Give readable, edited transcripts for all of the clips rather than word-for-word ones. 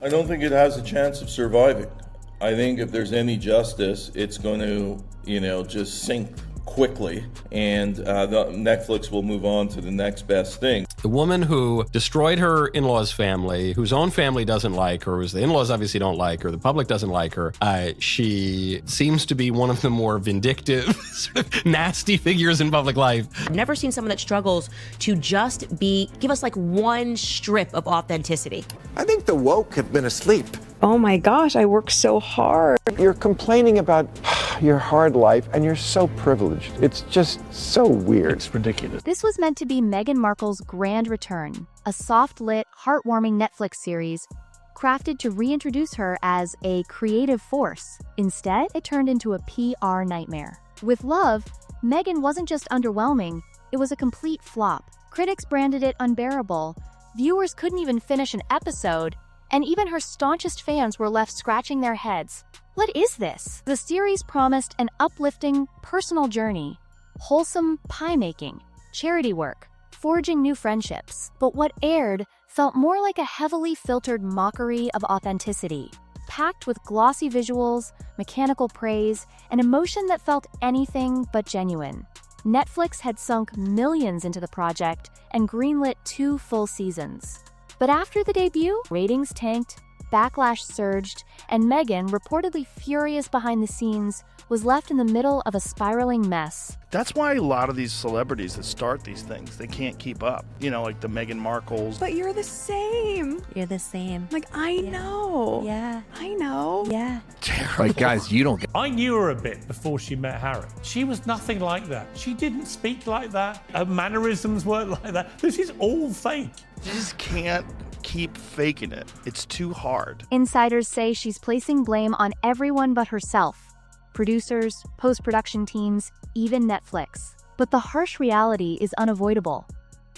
I don't think it has a chance of surviving. I think if there's any justice, it's going to, just sink quickly, and Netflix will move on to the next best thing. The woman who destroyed her in-laws' family, whose own family doesn't like her, whose the in-laws obviously don't like her, the public doesn't like her, she seems to be one of the more vindictive, sort of nasty figures in public life. I've never seen someone that struggles to just give us like one strip of authenticity. I think the woke have been asleep. Oh my gosh, I work so hard. You're complaining about your hard life, and you're so privileged. It's just so weird. It's ridiculous. This was meant to be Meghan Markle's grand return, a soft-lit, heartwarming Netflix series crafted to reintroduce her as a creative force. Instead, it turned into a PR nightmare. With Love, Meghan wasn't just underwhelming, it was a complete flop. Critics branded it unbearable. Viewers couldn't even finish an episode, and even her staunchest fans were left scratching their heads. What is this? The series promised an uplifting, personal journey, wholesome pie-making, charity work, forging new friendships. But what aired felt more like a heavily filtered mockery of authenticity, packed with glossy visuals, mechanical praise, and emotion that felt anything but genuine. Netflix had sunk millions into the project and greenlit 2 full seasons. But after the debut, ratings tanked, backlash surged, and Meghan, reportedly furious behind the scenes, was left in the middle of a spiraling mess. That's why a lot of these celebrities that start these things, they can't keep up. Like the Meghan Markles. But you're the same. You're the same. I know. Yeah. I know. Yeah. Like, guys, you don't get... I knew her a bit before she met Harry. She was nothing like that. She didn't speak like that. Her mannerisms weren't like that. This is all fake. You just can't keep faking it. It's too hard. Insiders say she's placing blame on everyone but herself. Producers, post-production teams, even Netflix. But the harsh reality is unavoidable.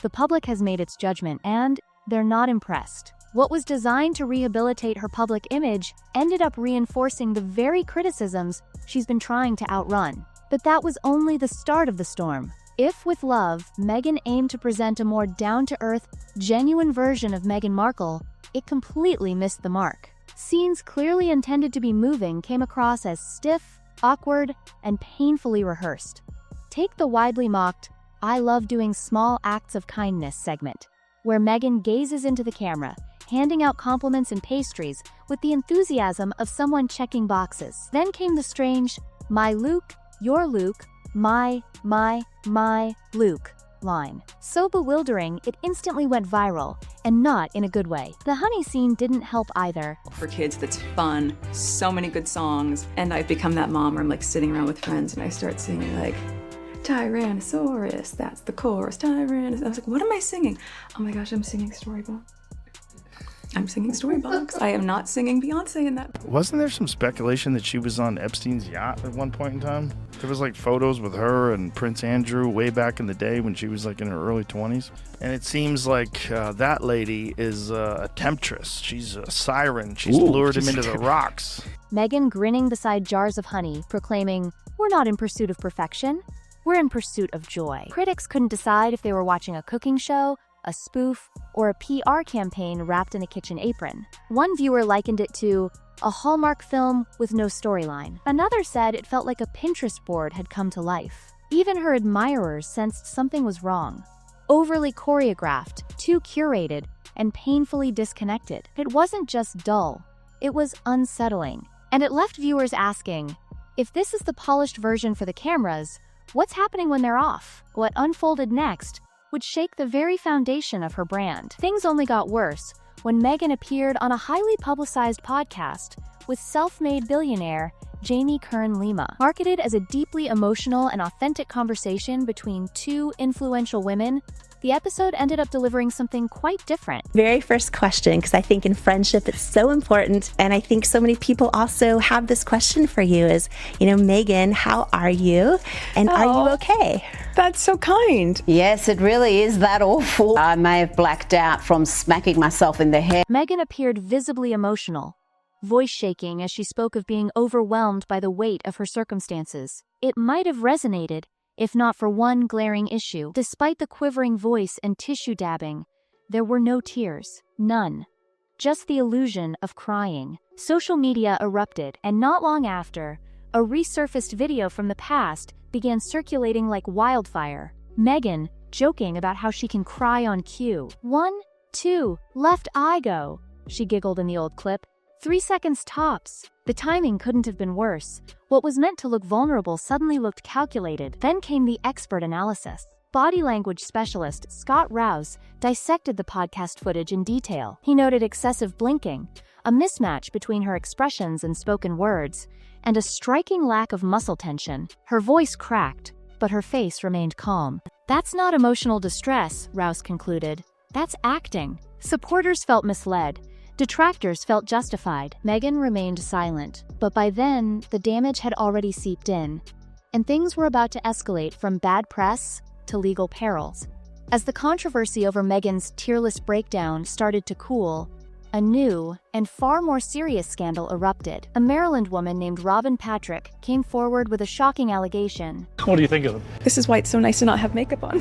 The public has made its judgment, and they're not impressed. What was designed to rehabilitate her public image ended up reinforcing the very criticisms she's been trying to outrun. But that was only the start of the storm. If with Love, Meghan aimed to present a more down-to-earth, genuine version of Meghan Markle, it completely missed the mark. Scenes clearly intended to be moving came across as stiff, awkward, and painfully rehearsed. Take the widely mocked "I love doing small acts of kindness" segment, where Meghan gazes into the camera, handing out compliments and pastries with the enthusiasm of someone checking boxes. Then came the strange "my Luke, your Luke, my Luke" line. So bewildering, it instantly went viral, and not in a good way. The honey scene didn't help either. For kids, that's fun, so many good songs, and I've become that mom where I'm sitting around with friends and I start singing Tyrannosaurus, that's the chorus, Tyrannosaurus. I was like, what am I singing? Oh my gosh, I'm singing Storybox. I'm singing Storybox. I am not singing Beyonce in that. Wasn't there some speculation that she was on Epstein's yacht at one point in time? There was photos with her and Prince Andrew way back in the day when she was in her early 20s. And it seems like that lady is a temptress. She's a siren. She's lured him into the rocks. Meghan grinning beside jars of honey, proclaiming, "We're not in pursuit of perfection. We're in pursuit of joy." Critics couldn't decide if they were watching a cooking show, a spoof, or a PR campaign wrapped in a kitchen apron. One viewer likened it to a Hallmark film with no storyline. Another said it felt like a Pinterest board had come to life. Even her admirers sensed something was wrong. Overly choreographed, too curated, and painfully disconnected. It wasn't just dull, it was unsettling. And it left viewers asking, if this is the polished version for the cameras, what's happening when they're off? What unfolded next would shake the very foundation of her brand. Things only got worse when Meghan appeared on a highly publicized podcast with self-made billionaire Jamie Kern Lima. Marketed as a deeply emotional and authentic conversation between 2 influential women, the episode ended up delivering something quite different. Very first question, because I think in friendship it's so important, and I think so many people also have this question for you is, Meghan, how are you? And are you okay? That's so kind. Yes, it really is that awful. I may have blacked out from smacking myself in the head. Meghan appeared visibly emotional, voice shaking as she spoke of being overwhelmed by the weight of her circumstances. It might have resonated, if not for one glaring issue. Despite the quivering voice and tissue dabbing, there were no tears. None. just the illusion of crying. Social media erupted, and not long after, a resurfaced video from the past began circulating like wildfire. Meghan, joking about how she can cry on cue. 1, 2, left eye go, she giggled in the old clip. 3 seconds tops. The timing couldn't have been worse. What was meant to look vulnerable suddenly looked calculated. Then came the expert analysis. Body language specialist Scott Rouse dissected the podcast footage in detail. He noted excessive blinking, a mismatch between her expressions and spoken words, and a striking lack of muscle tension. Her voice cracked, but her face remained calm. That's not emotional distress, Rouse concluded. That's acting. Supporters felt misled. Detractors felt justified. Meghan remained silent, but by then, the damage had already seeped in, and things were about to escalate from bad press to legal perils. As the controversy over Meghan's tearless breakdown started to cool, a new and far more serious scandal erupted. A Maryland woman named Robin Patrick came forward with a shocking allegation. What do you think of them? This is why it's so nice to not have makeup on.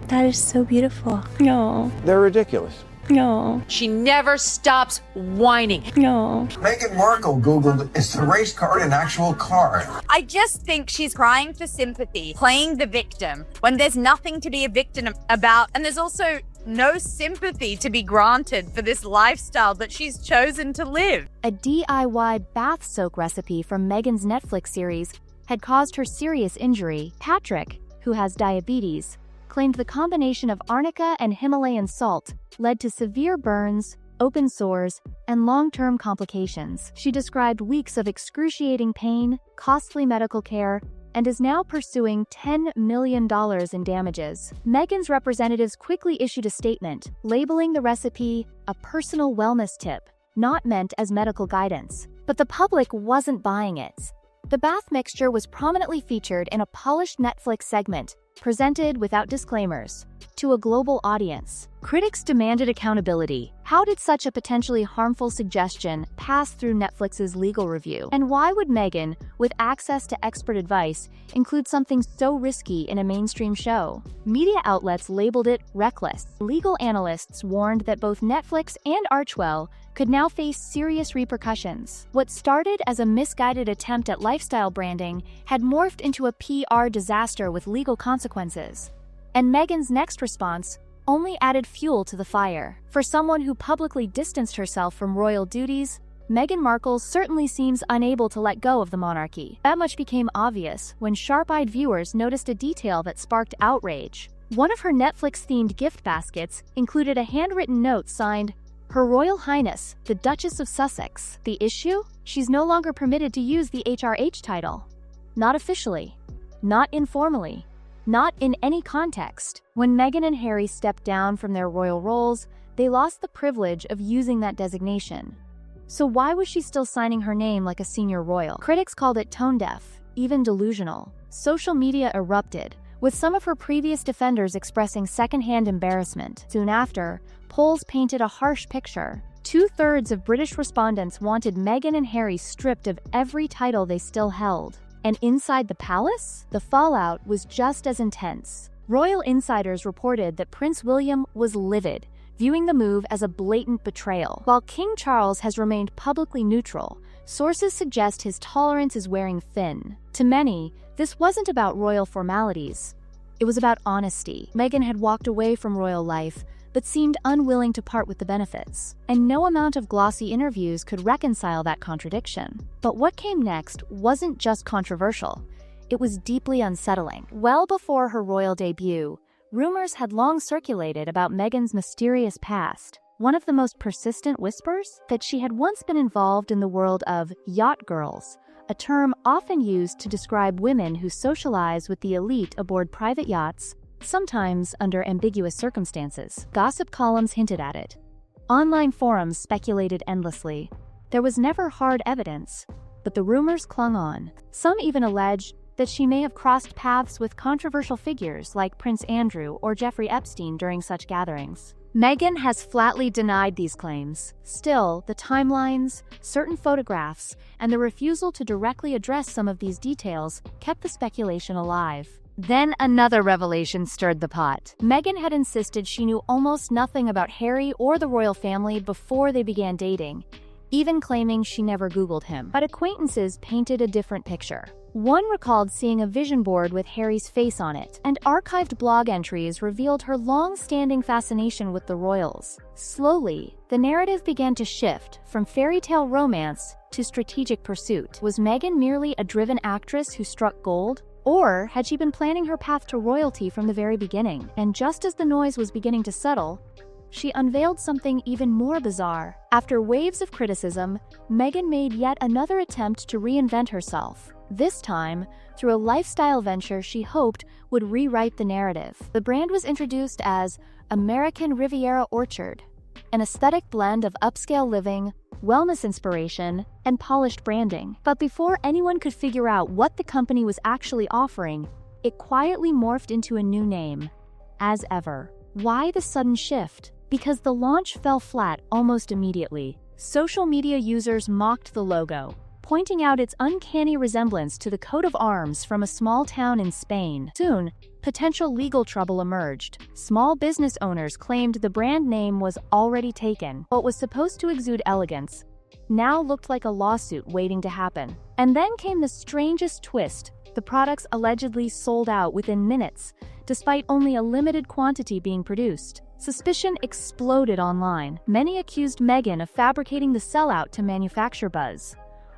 That is so beautiful. No. They're ridiculous. No. She never stops whining. No. Meghan Markle Googled, is the race card an actual card? I just think she's crying for sympathy, playing the victim, when there's nothing to be a victim about, and there's also no sympathy to be granted for this lifestyle that she's chosen to live. A DIY bath soak recipe from Meghan's Netflix series had caused her serious injury. Patrick, who has diabetes, claimed the combination of arnica and Himalayan salt led to severe burns, open sores, and long-term complications. She described weeks of excruciating pain, costly medical care, and is now pursuing $10 million in damages. Meghan's representatives quickly issued a statement, labeling the recipe a personal wellness tip, not meant as medical guidance. But the public wasn't buying it. The bath mixture was prominently featured in a polished Netflix segment, presented without disclaimers, to a global audience. Critics demanded accountability. How did such a potentially harmful suggestion pass through Netflix's legal review? And why would Meghan, with access to expert advice, include something so risky in a mainstream show? Media outlets labeled it reckless. Legal analysts warned that both Netflix and Archewell could now face serious repercussions. What started as a misguided attempt at lifestyle branding had morphed into a PR disaster with legal consequences. And Meghan's next response only added fuel to the fire. For someone who publicly distanced herself from royal duties, Meghan Markle certainly seems unable to let go of the monarchy. That much became obvious when sharp-eyed viewers noticed a detail that sparked outrage. One of her Netflix-themed gift baskets included a handwritten note signed, "Her Royal Highness, the Duchess of Sussex." The issue? She's no longer permitted to use the HRH title. Not officially. Not informally. Not in any context. When Meghan and Harry stepped down from their royal roles, they lost the privilege of using that designation. So why was she still signing her name like a senior royal? Critics called it tone-deaf, even delusional. Social media erupted, with some of her previous defenders expressing secondhand embarrassment. Soon after, polls painted a harsh picture. 2/3 of British respondents wanted Meghan and Harry stripped of every title they still held. And inside the palace, the fallout was just as intense. Royal insiders reported that Prince William was livid, viewing the move as a blatant betrayal. While King Charles has remained publicly neutral, sources suggest his tolerance is wearing thin. To many, this wasn't about royal formalities. It was about honesty. Meghan had walked away from royal life, but seemed unwilling to part with the benefits. And no amount of glossy interviews could reconcile that contradiction. But what came next wasn't just controversial. It was deeply unsettling. Well before her royal debut, rumors had long circulated about Meghan's mysterious past. One of the most persistent whispers? That she had once been involved in the world of yacht girls, a term often used to describe women who socialize with the elite aboard private yachts, sometimes under ambiguous circumstances. Gossip columns hinted at it. Online forums speculated endlessly. There was never hard evidence, but the rumors clung on. Some even alleged that she may have crossed paths with controversial figures like Prince Andrew or Jeffrey Epstein during such gatherings. Meghan has flatly denied these claims. Still, the timelines, certain photographs, and the refusal to directly address some of these details kept the speculation alive. Then another revelation stirred the pot. Meghan had insisted she knew almost nothing about Harry or the royal family before they began dating, even claiming she never Googled him. But acquaintances painted a different picture. One recalled seeing a vision board with Harry's face on it, and archived blog entries revealed her long-standing fascination with the royals. Slowly, the narrative began to shift from fairy tale romance to strategic pursuit. Was Meghan merely a driven actress who struck gold? Or had she been planning her path to royalty from the very beginning? And just as the noise was beginning to settle, she unveiled something even more bizarre. After waves of criticism, Meghan made yet another attempt to reinvent herself. This time, through a lifestyle venture she hoped would rewrite the narrative. The brand was introduced as American Riviera Orchard, an aesthetic blend of upscale living, wellness inspiration, and polished branding. But before anyone could figure out what the company was actually offering, it quietly morphed into a new name, As Ever. Why the sudden shift? Because the launch fell flat almost immediately. Social media users mocked the logo, pointing out its uncanny resemblance to the coat of arms from a small town in Spain. Soon, potential legal trouble emerged. Small business owners claimed the brand name was already taken. What was supposed to exude elegance now looked like a lawsuit waiting to happen. And then came the strangest twist. The products allegedly sold out within minutes, despite only a limited quantity being produced. Suspicion exploded online. Many accused Meghan of fabricating the sellout to manufacture buzz.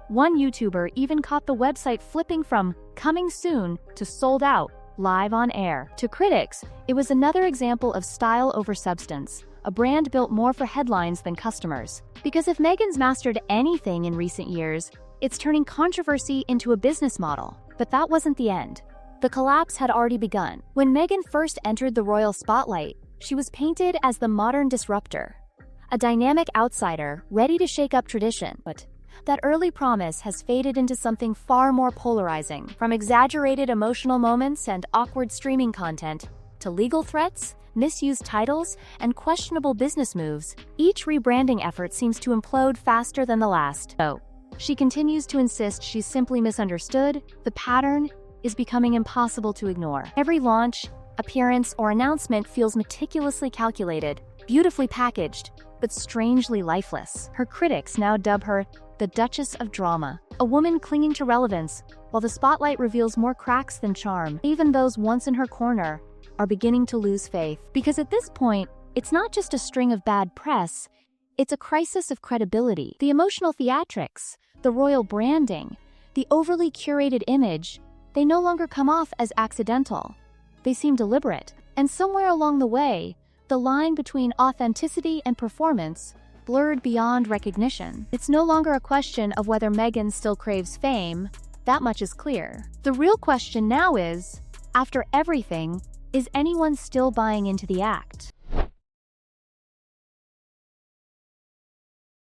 One YouTuber even caught the website flipping from "coming soon" to "sold out" live on air. To critics, it was another example of style over substance, a brand built more for headlines than customers. Because if Meghan's mastered anything in recent years, it's turning controversy into a business model. But that wasn't the end. The collapse had already begun. When Meghan first entered the royal spotlight, she was painted as the modern disruptor, a dynamic outsider ready to shake up tradition. But that early promise has faded into something far more polarizing. From exaggerated emotional moments and awkward streaming content to legal threats, misused titles, and questionable business moves, each rebranding effort seems to implode faster than the last. So, she continues to insist she's simply misunderstood. The pattern is becoming impossible to ignore. Every launch, appearance, or announcement feels meticulously calculated, beautifully packaged, but strangely lifeless. Her critics now dub her the Duchess of Drama, a woman clinging to relevance, while the spotlight reveals more cracks than charm. Even those once in her corner are beginning to lose faith. Because at this point, it's not just a string of bad press, it's a crisis of credibility. The emotional theatrics, the royal branding, the overly curated image, they no longer come off as accidental. They seem deliberate. And somewhere along the way, the line between authenticity and performance blurred beyond recognition. It's no longer a question of whether Meghan still craves fame. That much is clear. The real question now is, after everything, is anyone still buying into the act?